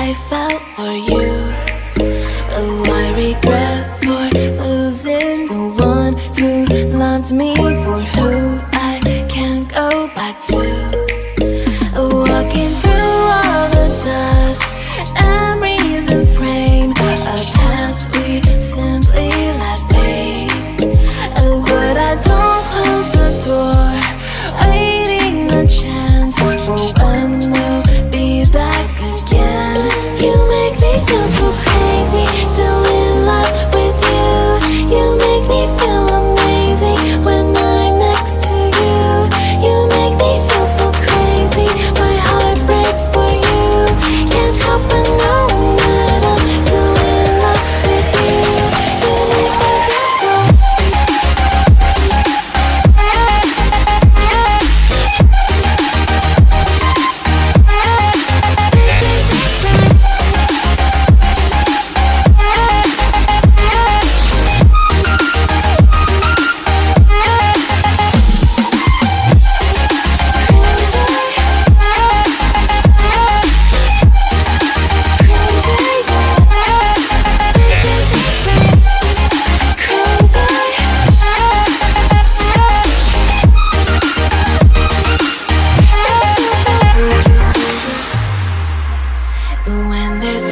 I felt for you. Oh, I regret for losing the one who loved me, for who I can't go back to. Walking through all the dust, memories and frame, a past we simply let fade. But I don't close the door, waiting a chance for when we'll be back again. You make me feel so crazy, still in love with you. You make me feel amazing when I'm next to you. You make me feel so crazy, my heart breaks for you. Can't help but know that I'm still in love with you. You make me feel so. When there's